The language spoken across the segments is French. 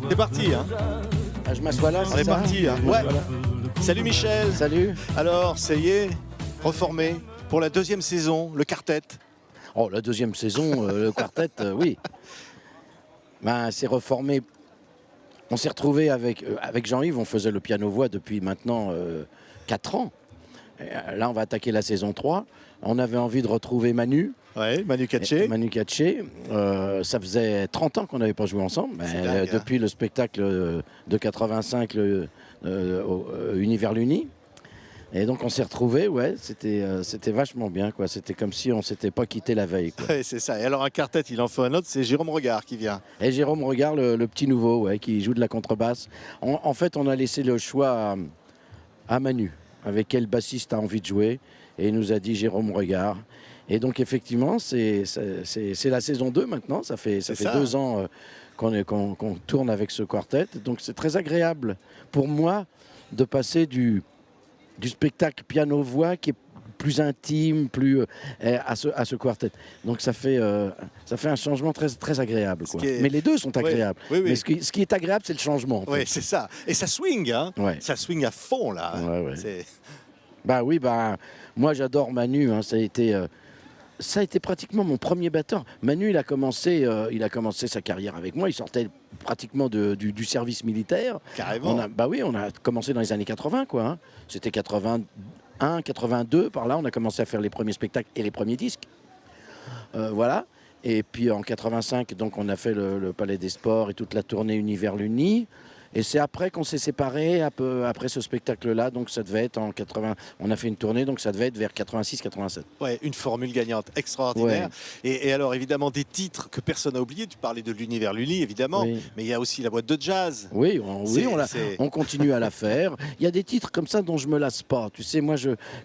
C'est parti, hein. Ah, je m'assois là, On c'est est ça parti, hein. Je Ouais. m'assois là. Salut Michel. Salut. Alors, ça y est, reformé pour la deuxième saison, le quartet. Oh, la deuxième saison, le quartet, oui. Ben, c'est reformé. On s'est retrouvé avec Jean-Yves, on faisait le piano-voix depuis maintenant 4 ans. Et, là, on va attaquer la saison 3. On avait envie de retrouver Manu. Ouais, Manu Katché. Manu Katché. Ça faisait 30 ans qu'on n'avait pas joué ensemble. C'est Mais, dingue, hein. depuis le spectacle de 85, au Univers l'Uni. Et donc on s'est retrouvés, ouais, c'était vachement bien, quoi. C'était comme si on s'était pas quitté la veille, quoi. Ouais, c'est ça. Et alors un quartet, il en faut un autre, c'est Jérôme Regard qui vient. Et Jérôme regarde le petit nouveau, ouais, qui joue de la contrebasse. En fait, on a laissé le choix à Manu, avec quel bassiste a envie de jouer. Et il nous a dit Jérôme Regard. Et donc effectivement, c'est la saison 2 maintenant. Ça fait ça, 2 ans qu'on tourne avec ce quartet. Donc c'est très agréable pour moi de passer du spectacle piano-voix qui est plus intime, plus à ce quartet. Donc ça fait un changement très, très agréable, quoi. Mais les deux sont agréables. Oui, oui. Mais ce qui est agréable, c'est le changement. En Oui, fait. c'est ça. Et ça swing, hein. Ouais. Ça swing à fond, là. Ouais, ouais. C'est- Bah oui, bah moi j'adore Manu. Hein, ça a été pratiquement mon premier batteur. Manu, il a commencé sa carrière avec moi. Il sortait pratiquement du service militaire. Carrément. On a commencé dans les années 80, quoi. Hein. C'était 81, 82, par là, on a commencé à faire les premiers spectacles et les premiers disques. Voilà. Et puis en 85, donc on a fait le Palais des Sports et toute la tournée Univers l'Uni. Et c'est après qu'on s'est séparés, après ce spectacle-là. Donc ça devait être en 80. On a fait une tournée, donc ça devait être vers 86-87. Ouais, une formule gagnante extraordinaire. Ouais. Et alors, évidemment, des titres que personne n'a oubliés. Tu parlais de l'Univers l'Uni, évidemment. Oui. Mais il y a aussi la boîte de jazz. Oui, C'est- on continue à la faire. Il y a des titres comme ça dont je me lasse pas. Tu sais, moi,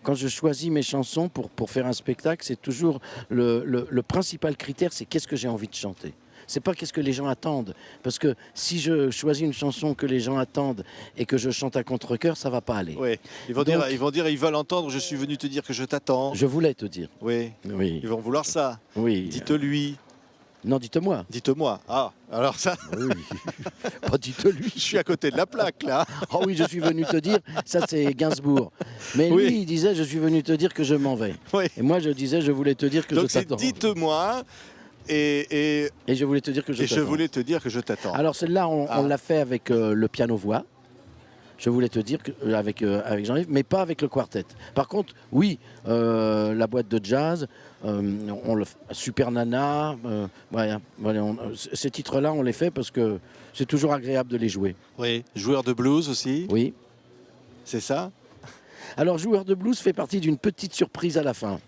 quand je choisis mes chansons pour faire un spectacle, c'est toujours le principal critère, c'est qu'est-ce que j'ai envie de chanter. C'est pas qu'est-ce que les gens attendent. Parce que si je choisis une chanson que les gens attendent et que je chante à contre-cœur, ça va pas aller. Ouais. Ils vont dire, ils veulent entendre, je suis venu te dire que je t'attends. Je voulais te dire. Oui. Oui. Ils vont vouloir ça. Oui. Dites-lui. Non, dites-moi. Dites-moi. Ah, alors ça, Oui. Pas dites-lui. je suis à côté de la plaque, là. Oh oui, je suis venu te dire, ça c'est Gainsbourg. Mais Oui. lui, il disait, je suis venu te dire que je m'en vais. Oui. Et moi, je disais, je voulais te dire que Donc je c'est t'attends. dites-moi. Et Et je voulais te dire que je je t'attends. voulais te dire que je t'attends. Alors celle-là, on l'a fait avec le piano-voix. Je voulais te dire avec Jean-Yves, mais pas avec le quartet. Par contre, oui, la boîte de jazz, Super Nana, voilà, ces titres-là, on les fait parce que c'est toujours agréable de les jouer. Oui. Joueur de blues aussi. Oui. C'est ça. Alors, Joueur de blues fait partie d'une petite surprise à la fin.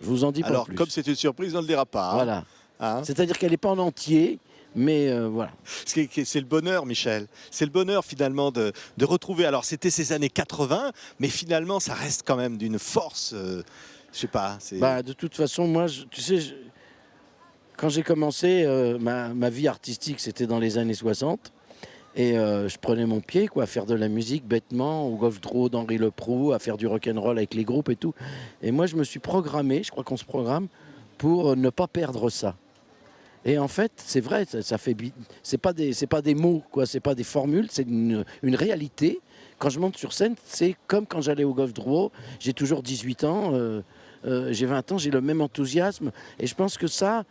Je vous en dis pas Alors, plus. comme c'est une surprise, on ne le dira pas. Hein. Voilà. Hein. C'est-à-dire qu'elle n'est pas en entier, mais voilà. C'est le bonheur, Michel. C'est le bonheur, finalement, de retrouver. Alors, c'était ces années 80, mais finalement, ça reste quand même d'une force. Je sais pas. Bah, de toute façon, moi, tu sais, quand j'ai commencé, ma vie artistique, c'était dans les années 60. Et je prenais mon pied, quoi, à faire de la musique bêtement, au golf draw d'Henri Leproux, à faire du rock'n'roll avec les groupes et tout. Et moi, je me suis programmé, je crois qu'on se programme, pour ne pas perdre ça. Et en fait, c'est vrai, c'est pas des mots, quoi, c'est pas des formules, c'est une réalité. Quand je monte sur scène, c'est comme quand j'allais au golf draw, j'ai toujours 18 ans, j'ai 20 ans, j'ai le même enthousiasme. Et je pense que ça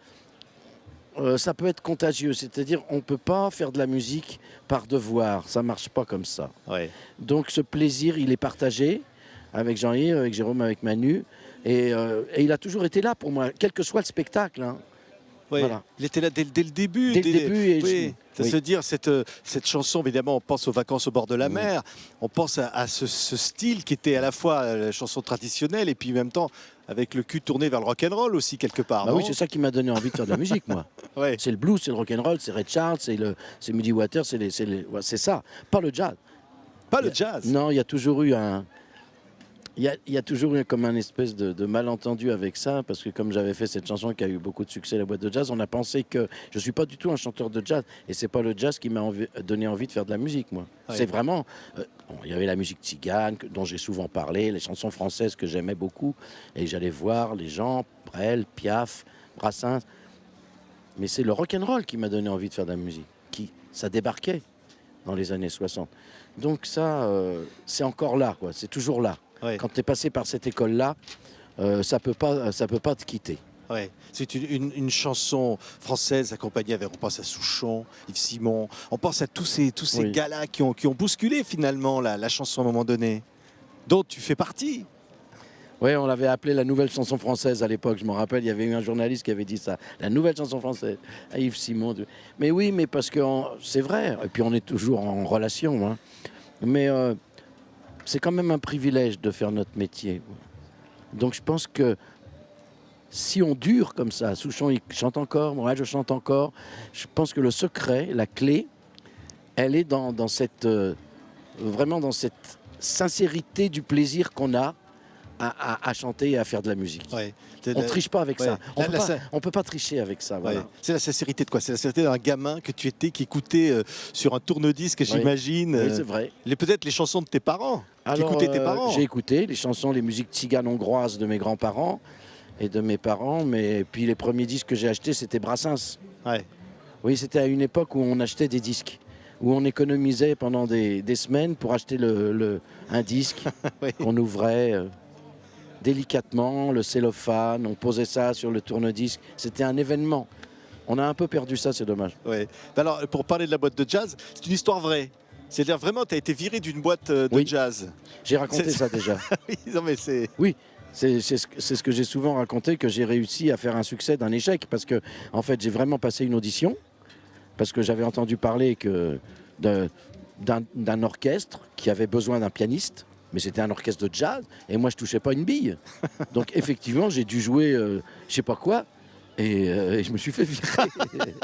peut être contagieux, c'est-à-dire on ne peut pas faire de la musique par devoir, ça ne marche pas comme ça. Ouais. Donc ce plaisir, il est partagé avec Jean-Yves, avec Jérôme, avec Manu, et il a toujours été là pour moi, quel que soit le spectacle. Hein. Oui, Voilà. il était là dès le début. Dès le début, et oui. oui. Se dire, cette chanson, évidemment, on pense aux vacances au bord de la mer, on pense à ce style qui était à la fois la chanson traditionnelle et puis en même temps avec le cul tourné vers le rock'n'roll aussi, quelque part. Bah non oui, c'est ça qui m'a donné envie de faire de la musique, moi. Ouais. C'est le blues, c'est le rock'n'roll, c'est Ray Charles, c'est Muddy Waters, c'est ça, pas le jazz. Pas le jazz. Non, il y a toujours eu il y a toujours eu comme un espèce de malentendu avec ça, parce que comme j'avais fait cette chanson qui a eu beaucoup de succès, la boîte de jazz, on a pensé que je suis pas du tout un chanteur de jazz, et c'est pas le jazz qui m'a donné envie de faire de la musique, moi. Ouais. C'est vraiment, il y avait la musique tzigane dont j'ai souvent parlé, les chansons françaises que j'aimais beaucoup, et j'allais voir les gens, Brel, Piaf, Brassens, mais c'est le rock'n'roll qui m'a donné envie de faire de la musique. ça débarquait dans les années 60. Donc ça, c'est encore là, quoi. C'est toujours là. Ouais. Quand tu es passé par cette école-là, ça peut pas te quitter. Ouais. C'est une chanson française accompagnée avec, on pense à Souchon, Yves Simon, on pense à tous ces Oui. gars-là qui ont bousculé finalement la chanson à un moment donné, dont tu fais partie. Oui, on l'avait appelé la nouvelle chanson française à l'époque. Je me rappelle, il y avait eu un journaliste qui avait dit ça. La nouvelle chanson française, à Yves Simon. Mais oui, mais parce que c'est vrai. Et puis on est toujours en relation. Hein. Mais c'est quand même un privilège de faire notre métier. Donc je pense que si on dure comme ça, Souchon il chante encore, moi je chante encore, je pense que le secret, la clé, elle est dans cette vraiment dans cette sincérité du plaisir qu'on a à chanter et à faire de la musique. Ouais. On ne triche pas avec Ouais. ça. On peut pas tricher avec ça. Voilà. Ouais. C'est la sincérité de quoi? C'est la sincérité d'un gamin que tu étais, qui écoutait sur un tourne-disque, j'imagine. Oui, c'est vrai. Peut-être les chansons de tes parents, qui Alors, écoutaient tes parents. j'ai écouté les chansons, les musiques tziganes hongroises de mes grands-parents et de mes parents, mais puis les premiers disques que j'ai achetés, c'était Brassens. Ouais. Oui, c'était à une époque où on achetait des disques, où on économisait pendant des semaines pour acheter un disque Oui. qu'on ouvrait délicatement, le cellophane, on posait ça sur le tourne-disque. C'était un événement. On a un peu perdu ça, c'est dommage. Ouais. Alors, pour parler de la boîte de jazz, c'est une histoire vraie. C'est-à-dire vraiment, tu as été viré d'une boîte de Oui. jazz. J'ai raconté C'est- ça déjà. Oui, non, mais c'est... Oui, c'est ce que j'ai souvent raconté, que j'ai réussi à faire un succès d'un échec. Parce que, en fait, j'ai vraiment passé une audition, parce que j'avais entendu parler d'un orchestre qui avait besoin d'un pianiste, mais c'était un orchestre de jazz, et moi, je touchais pas une bille. Donc, effectivement, j'ai dû jouer je sais pas quoi, et je me suis fait virer.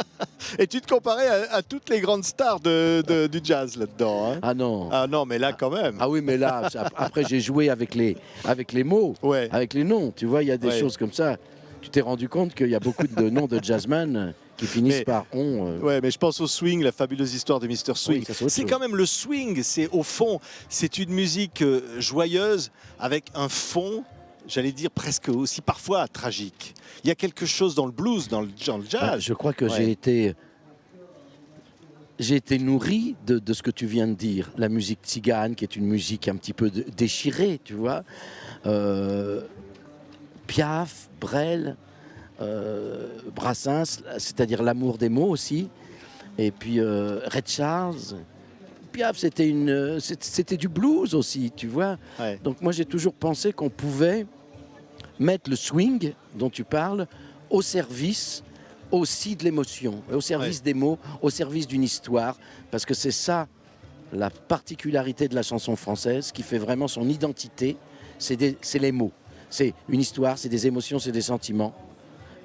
Et tu te comparais à toutes les grandes stars du jazz là-dedans. Hein. Ah non. Ah non, mais là, quand même. Ah oui, mais là, après, j'ai joué avec les mots. Ouais. Avec les noms, tu vois, il y a des Ouais. choses comme ça. Tu t'es rendu compte qu'il y a beaucoup de noms de jazzman qui finissent Mais- par on. Ouais, mais je pense au swing, la fabuleuse histoire de Mr. Swing. Oui, ça, c'est autre c'est chose. quand même le swing, c'est au fond, c'est une musique joyeuse avec un fond, j'allais dire presque aussi parfois tragique. Il y a quelque chose dans le blues, dans le jazz. Ah, je crois que Ouais. j'ai été nourri de ce que tu viens de dire. La musique tzigane, qui est une musique un petit peu déchirée, tu vois. Piaf, Brel, Brassens, c'est-à-dire l'amour des mots aussi. Et puis Ray Charles. Piaf, c'était du blues aussi, tu vois. Ouais. Donc moi, j'ai toujours pensé qu'on pouvait mettre le swing dont tu parles au service aussi de l'émotion, au service des mots, au service d'une histoire, parce que c'est ça la particularité de la chanson française qui fait vraiment son identité, c'est les mots. C'est une histoire, c'est des émotions, c'est des sentiments.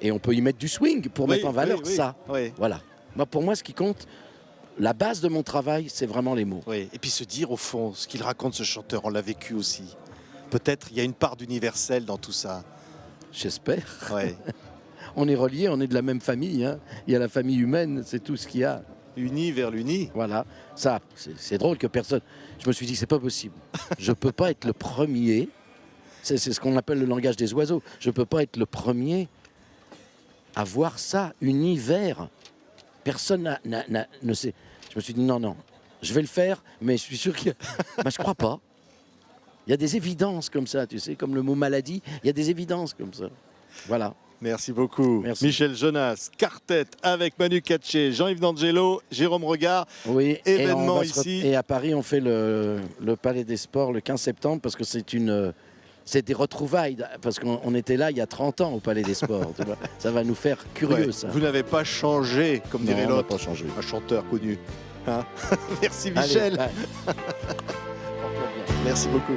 Et on peut y mettre du swing pour Oui, mettre en valeur oui, oui, ça. oui. Voilà. Pour moi, ce qui compte, la base de mon travail, c'est vraiment les mots. Oui. Et puis se dire au fond, ce qu'il raconte ce chanteur, on l'a vécu aussi. Peut-être il y a une part d'universel dans tout ça. J'espère. Ouais. On est reliés, on est de la même famille. Hein. Il y a la famille humaine, c'est tout ce qu'il y a. Uni vers l'uni. Voilà. Ça, c'est drôle que personne... Je me suis dit, c'est pas possible. Je peux pas être le premier. C'est ce qu'on appelle le langage des oiseaux. Je peux pas être le premier à voir ça, univers. Personne ne sait. Je me suis dit, non, je vais le faire, mais je suis sûr que... je crois pas. Il y a des évidences comme ça, tu sais, comme le mot maladie, il y a des évidences comme ça. Voilà. Merci beaucoup. Merci. Michel Jonas, quartet avec Manu Katché, Jean-Yves D'Angelo, Jérôme Regard. Oui, Événement on va ici. et à Paris, on fait le Palais des Sports le 15 septembre parce que c'est des retrouvailles, parce qu'on était là il y a 30 ans au Palais des Sports. Tu vois. Ça va nous faire curieux, Ouais. ça. Vous n'avez pas changé, comme dirait Non, on n'a l'autre, pas changé. un chanteur connu. Hein. Merci Allez, Michel. ouais. Porte-toi bien. Merci beaucoup.